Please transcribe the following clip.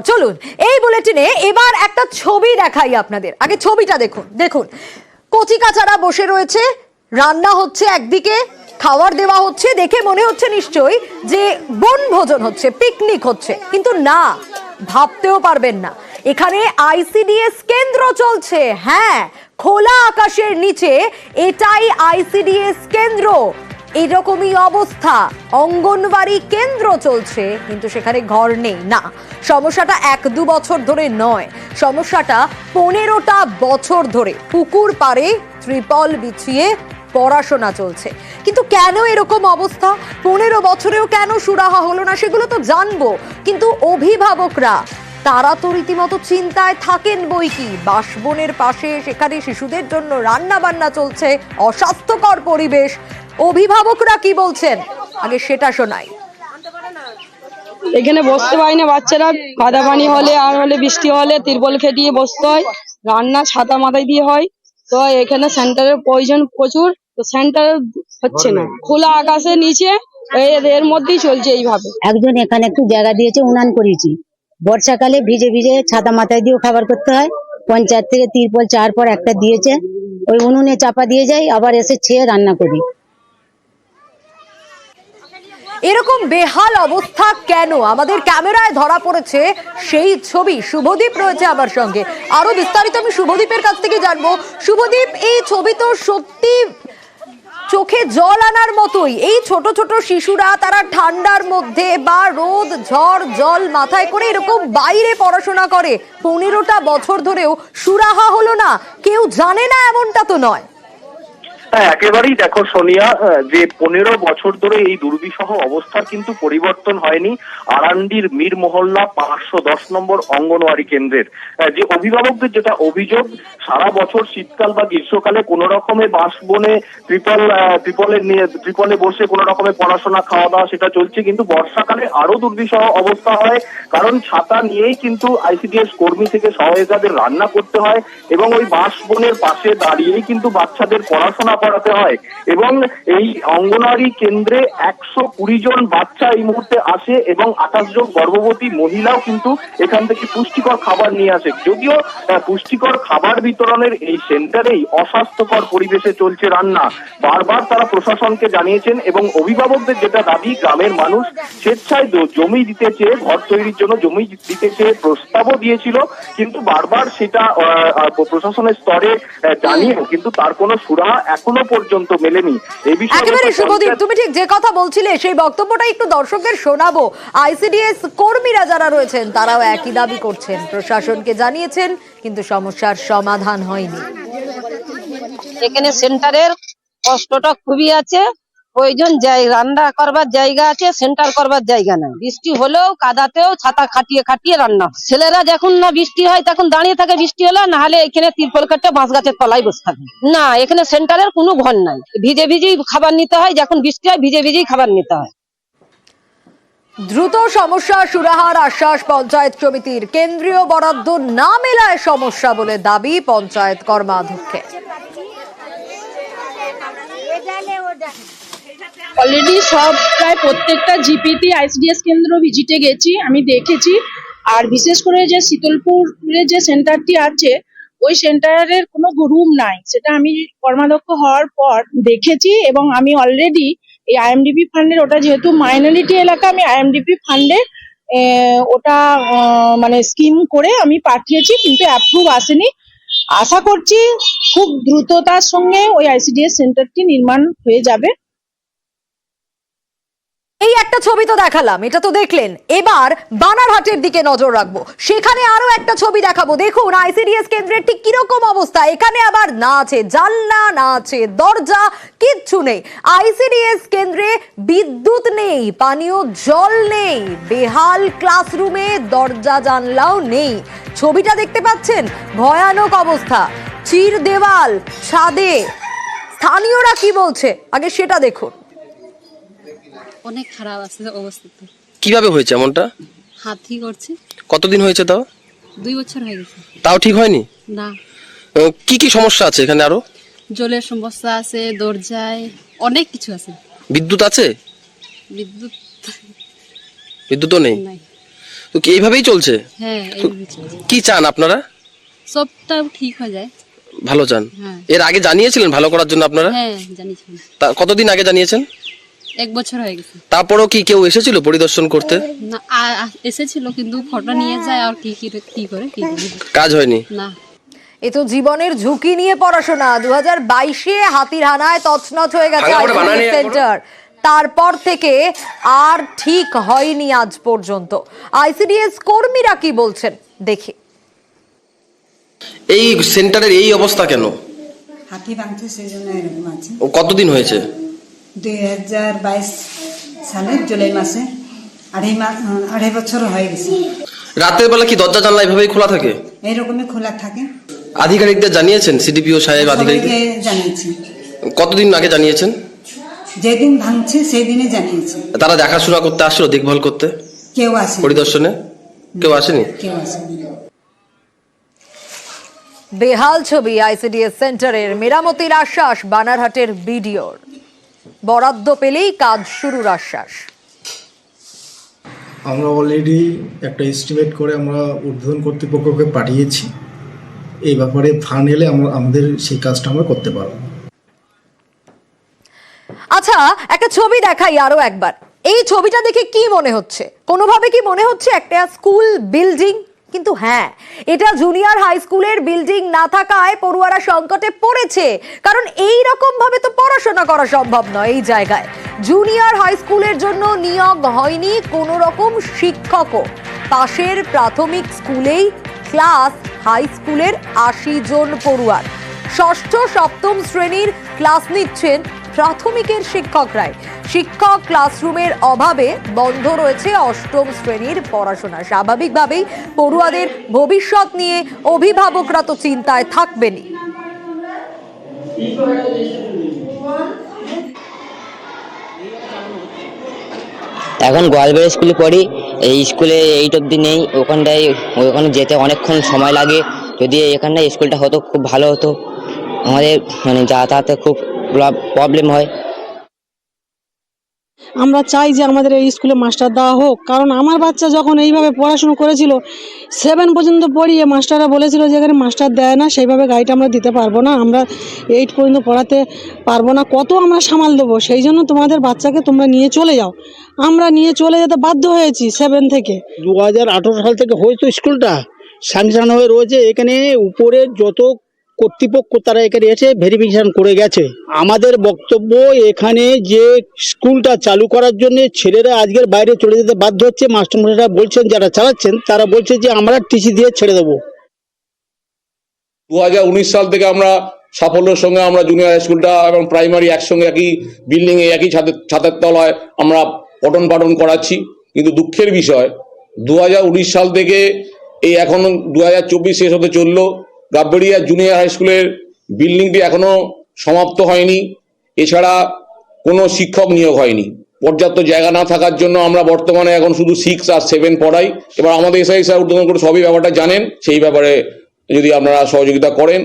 চলুন এই বুলেটিনে এবার একটা ছবি দেখাই আপনাদের। আগে ছবিটা দেখুন। দেখুন কচি কাচারা বসে রয়েছে, রান্না হচ্ছে, একদিকে খাবার দেওয়া হচ্ছে, দেখে মনে হচ্ছে নিশ্চয়ই যে বনভোজন হচ্ছে, পিকনিক হচ্ছে, কিন্তু না, ভাবতেও পারবেন না এখানে আইসিডিএস কেন্দ্র চলছে। হ্যাঁ, খোলা আকাশের নিচে এটাই আইসিডিএস কেন্দ্র। এরকমই অবস্থা, অঙ্গনওয়াড়ি কেন্দ্র চলছে কিন্তু সেখানে ঘর নেই। না, সমস্যাটা 1-2 বছর ধরে নয়, সমস্যাটা 15টা বছর ধরে পুকুর পাড়ে ত্রিপল বিছিয়ে পড়াশোনা চলছে। কিন্তু কেন এরকম অবস্থা, 15 বছরেও কেন সুরাহা হলো না সেগুলো তো জানবো, কিন্তু অভিভাবকরা তারা তো রীতিমতো চিন্তায় থাকেন বই কি। বাসবনের পাশে সেখানে শিশুদের জন্য রান্না বান্না চলছে, অস্বাস্থ্যকর পরিবেশ। অভিভাবকরা কি বলছেন আগে সেটা শোনাই। এখানে বসতে পারি না বাচ্চারা, কাদা পানি হলে আর হলে বৃষ্টি হলে তিরপল খেটিয়ে বসতে হয়, রান্না ছাতা মাথায় দিয়ে হয়। তো এখানে সেন্টারের প্রয়োজন প্রচুর, তো সেন্টার হচ্ছে না, খোলা আকাশের নিচে এর মধ্যেই চলছে এইভাবে। একজন এখানে একটু জায়গা দিয়েছে, উনান করেছি, বর্ষাকালে ভিজে ভিজে ছাতা মাথায় দিয়েও খাবার করতে হয়। পঞ্চায়েত থেকে তিরপল 4 পর একটা দিয়েছে, ওই উনুনে চাপা দিয়ে যাই, আবার এসে ছেয়ে রান্না করি। এরকম বেহাল অবস্থা কেন, আমাদের ক্যামেরায় ধরা পড়েছে সেই ছবি। শুভদীপ রয়েছে আমার সঙ্গে, আরো বিস্তারিত আমি শুভদীপের কাছ থেকে জানবো। শুভদীপ, এই ছবি তো সত্যি চোখে জল আনার মতোই। এই ছোট ছোট শিশুরা তারা ঠান্ডার মধ্যে বা রোদ ঝড় জল মাথায় করে এরকম বাইরে পড়াশোনা করে, 15টা বছর ধরেও সুরাহা হলো না, কেউ জানে না এমনটা তো নয়। হ্যাঁ, একেবারেই। দেখো সোনিয়া, যে 15 বছর ধরে এই দুর্বিষহ অবস্থার কিন্তু পরিবর্তন হয়নি আরান্ডির মীর মহল্লা 510 নম্বর অঙ্গনওয়াড়ি কেন্দ্রের। যে অভিভাবকদের যেটা অভিযোগ, সারা বছর শীতকাল বা গ্রীষ্মকালে কোন রকমে বাসবনে ত্রিপলে বসে কোন রকমে পড়াশোনা খাওয়া দাওয়া সেটা চলছে, কিন্তু বর্ষাকালে আরো দুর্বিষহ অবস্থা হয়, কারণ ছাতা নিয়েই কিন্তু আইসিডিএস কর্মী থেকে সহায়িকাদের রান্না করতে হয় এবং ওই বাসবনের পাশে দাঁড়িয়েই কিন্তু বাচ্চাদের পড়াশোনা করাতে হয়। এবং এই অঙ্গনওয়াড়ি কেন্দ্রে 120 জন বাচ্চা এই মুহূর্তে আসে এবং 28 জন গর্ভবতী মহিলাও কিন্তু এখান থেকে পুষ্টিকর খাবার নিয়ে আসে। যদিও পুষ্টিকর খাবার বিতরণের এই সেন্টারেই অস্বাস্থ্যকর পরিবেশে চলছে রান্না। বারবার তারা প্রশাসনকে জানিয়েছেন এবং অভিভাবকদের যেটা দাবি, গ্রামের মানুষ স্বেচ্ছায় জমি দিতে চেয়ে, ঘর তৈরির জন্য জমি দিতে চেয়ে প্রস্তাবও দিয়েছিল, কিন্তু বারবার সেটা প্রশাসনের স্তরে জানিয়েও কিন্তু তার কোনো সুরাহা এখনো পর্যন্ত মেলেনি। এই বিষয়ে একেবারে শুভদীপ, তুমি ঠিক যে কথা বলছিলে সেই বক্তব্যটা একটু দর্শকদের শোনাবো। আইসিডিএস কর্মীরা যারা রয়েছেন তারাও একই দাবি করছেন, প্রশাসনকে জানিয়েছেন কিন্তু সমস্যার সমাধান হয়নি। এখানে সেন্টারের কষ্টটা খুবই আছে, প্রয়োজন রান্না করবার জায়গা আছে, সেন্টার করবার জায়গা নাই। বৃষ্টি হলেও কাদাতেও ছাতা খাটিয়ে খাটিয়ে রান্না। ছেলেরা যখন না বৃষ্টি হয় তখন দাঁড়িয়ে থাকে, বৃষ্টি হলে না হলে এখানে তিরপল কাটে বাঁশ গাছের তলায় বসে থাকে। না, এখানে সেন্টারের কোনো ঘর নাই, ভিজে ভিজেই খাবার নিতে হয়, যখন বৃষ্টি হয় ভিজে ভিজেই খাবার নিতে হয়। দ্রুত সমস্যা সুরাহার আশ্বাস পঞ্চায়েত সমিতির, কেন্দ্রীয় বরাদ্দ না মেলায় সমস্যা বলে দাবি পঞ্চায়েত কর্মাধ্যক্ষের। অলরেডি সব প্রায় প্রত্যেকটা জিপিতে আইসিডিএস কেন্দ্র ভিজিটে গেছি, আমি দেখেছি। আর বিশেষ করে যে শীতলপুরের যে সেন্টারটি আছে, ওই সেন্টারের কোনো রুম নাই, সেটা আমি কর্মাধ্যক্ষ হওয়ার পর দেখেছি। এবং আমি অলরেডি এই আইএমডিপি ফান্ডের, ওটা যেহেতু মাইনরিটি এলাকা, আমি আইএমডিপি ফান্ডে ওটা মানে স্কিম করে আমি পাঠিয়েছি, কিন্তু অ্যাপ্রুভ আসেনি। আশা করছি খুব দ্রুততার সঙ্গে ওই আইসিডিএস সেন্টারটি নির্মাণ হয়ে যাবে। এই একটা ছবি তো দেখালাম, এটা তো দেখলেন, এবার বানারহাটের দিকে নজর রাখবো। সেখানে আরো একটা ছবি দেখাবো। দেখুন আইসিডিএস কেন্দ্রের ঠিক কিরকম অবস্থা। এখানে আবার না আছে জানলা, না আছে দরজা, কিচ্ছু নেই। আইসিডিএস কেন্দ্রে বিদ্যুৎ নেই, পানীয় জল নেই, বেহাল ক্লাসরুমে দরজা জানলাও নেই। ছবিটা দেখতে পাচ্ছেন, ভয়ানক অবস্থা, চির দেওয়াল, ছাদে। স্থানীয়রা কি বলছে আগে সেটা দেখুন। অনেক খারাপ আছে অবস্থা। কিভাবে হয়েছে এমনটা? হাতি করছে। কতদিন হয়েছে তাও? 2 বছর হয়ে গেছে। তাও ঠিক হয়নি? না। কি কি সমস্যা আছে এখানে? আরো জলের সমস্যা আছে, দরজায় অনেক কিছু আছে। বিদ্যুৎ আছে? বিদ্যুৎ বিদ্যুৎও নেই। তো কি এইভাবেই চলছে? হ্যাঁ এইভাবে চলছে। কি চান আপনারা? সবটা ঠিক হয়ে যায়। ভালো চান? হ্যাঁ। এর আগে জানিয়েছিলেন ভালো করার জন্য আপনারা? হ্যাঁ জানিয়েছিলাম, তা কতদিন আগে জানিয়েছেন? 1 বছর হয়ে গেছে। তারপরও কি কেউ এসেছিল পরিদর্শন করতে? না এসেছিল কিন্তু ফটো নিয়ে যায় আর কি করে কি করে। কাজ হয়নি? না এ তো জীবনের ঝুঁকি নিয়ে পড়াশোনা। 2022-এ হাতির হানায় তছনছ হয়ে গেছে আইসিডিএস সেন্টার। তারপর থেকে আর ঠিক হয়নি আজ পর্যন্ত। আইসিডিএস কর্মীরা কি বলছেন দেখি। এই সেন্টারের এই অবস্থা কেন? হাতি ভাঙছে সেই জন্য এরকম আছে। ও কতদিন হয়েছে? 2022 সালের জুলাই মাসে 2.5 বছর হয়ে গেছে। রাতের বেলা কি দরজা জানলা এভাবেই খোলা থাকে? এইরকমই খোলা থাকে। আধিকারিকদের জানিয়েছেন? সিডিপিও সাহেব আধিকারিক সবাইকে জানিয়েছি। কতদিন আগে জানিয়েছেন? যেদিন ভাঙছে সেই দিনে জানিয়েছি। তারা দেখাশোনা করতে আসলো, দেখভাল করতে? কেউ আসে পরিদর্শনে কেউ আসেনি? কেউ আসেনি। বেহাল ছবি আইসিডিএস সেন্টারের। মেরামতির আশ্বাস বানারহাটের বিডিওর। বরাদ্দ পেলেই কাজ শুরুর আশ্বাস। আমরা অলরেডি একটা এস্টিমেট করে আমরা ঊর্ধ্বতন কর্তৃপক্ষকে পাঠিয়েছি। এই ব্যাপারে ফান্ড এলে আমাদের সেই কাজটা আমরা করতে পারবো। আচ্ছা, একটা ছবি দেখাই আরো একবার। এই ছবিটা দেখে কি মনে হচ্ছে? কোনোভাবে কি মনে হচ্ছে একটা স্কুল বিল্ডিং? কিন্তু হ্যাঁ, এটা জুনিয়র হাই স্কুলের বিল্ডিং না থাকায় পড়ুয়ারা সংকটে পড়েছে। কারণ এই রকম ভাবে তো পড়াশোনা করা সম্ভব নয় এই জায়গায়। জুনিয়র হাই স্কুলের জন্য নিয়োগ হয়নি কোনো রকম শিক্ষকও। পাশের প্রাথমিক স্কুলেই ক্লাস হাই স্কুলের 80 জন পড়ুয়ার। ষষ্ঠ সপ্তম শ্রেণীর ক্লাস নিচ্ছেন প্রাথমিকের শিক্ষকরাই। শিক্ষক ক্লাসরুমের অভাবে বন্ধ রয়েছে অষ্টম শ্রেণীর পড়াশোনা। স্বাভাবিকভাবেই পড়ুয়াদের ভবিষ্যৎ নিয়ে অভিভাবকরা তো চিন্তায় থাকবেনই। এখন গোয়ালবাড়ি স্কুলে পড়ি। এই স্কুলে 8 অবধি নেই। ওখানে যেতে অনেকক্ষণ সময় লাগে। যদি এখানে স্কুলটা হতো খুব ভালো হতো। আমাদের মানে যাতায়াতে খুব প্রবলেম হয়। আমরা চাই যে আমাদের এই স্কুলে মাস্টার দেওয়া হোক। কারণ আমার বাচ্চা যখন এইভাবে পড়াশুনো করেছিল 7 পর্যন্ত পড়িয়ে মাস্টাররা বলেছিল যে এখানে মাস্টার দেয় না, সেইভাবে গাইড আমরা দিতে পারবো না, আমরা 8 পর্যন্ত পড়াতে পারবো না, কত আমরা সামাল দেবো। সেই জন্য তোমাদের বাচ্চাকে তোমরা নিয়ে চলে যাও। আমরা নিয়ে চলে যেতে বাধ্য হয়েছি 7 থেকে। 2018 সাল থেকে হয়তো স্কুলটা স্যাংশন হয়ে রয়েছে। এখানে উপরে যত কর্তৃপক্ষ তারা এখানে এসে ভেরিফিকেশন করে গেছে। আমাদের বক্তব্য, এখানে যে স্কুলটা চালু করার জন্য ছেলেরা আজকের বাইরে চলে যেতে বাধ্য হচ্ছে। মাস্টারমশাইরা বলছেন, যারা চালাচ্ছেন তারা বলছে যে আমরা টিসি দিয়ে ছেড়ে দেবো। 2019 সাল থেকে আমরা সাফল্যের সঙ্গে আমরা জুনিয়র হাই স্কুলটা এবং প্রাইমারি একসঙ্গে একই বিল্ডিং এ একই ছাদের তলায় আমরা পঠন পাঠন করাচ্ছি। কিন্তু দুঃখের বিষয় 2019 সাল থেকে এই এখন 2024 শেষ হতে চললো, গাববেড়িয়া জুনিয়র হাই স্কুলের বিল্ডিংটি এখনো সমাপ্ত হয়নি। এছাড়া কোনো শিক্ষক নিয়োগ হয়নি। পর্যাপ্ত জায়গা না থাকার জন্য আমরা বর্তমানে এখন শুধু 6 আর 7 পড়াই। এবার আমাদের এসআই স্যার ঊর্ধ্বতন করে সবই ব্যাপারটা জানেন। সেই ব্যাপারে যদি আপনারা সহযোগিতা করেন।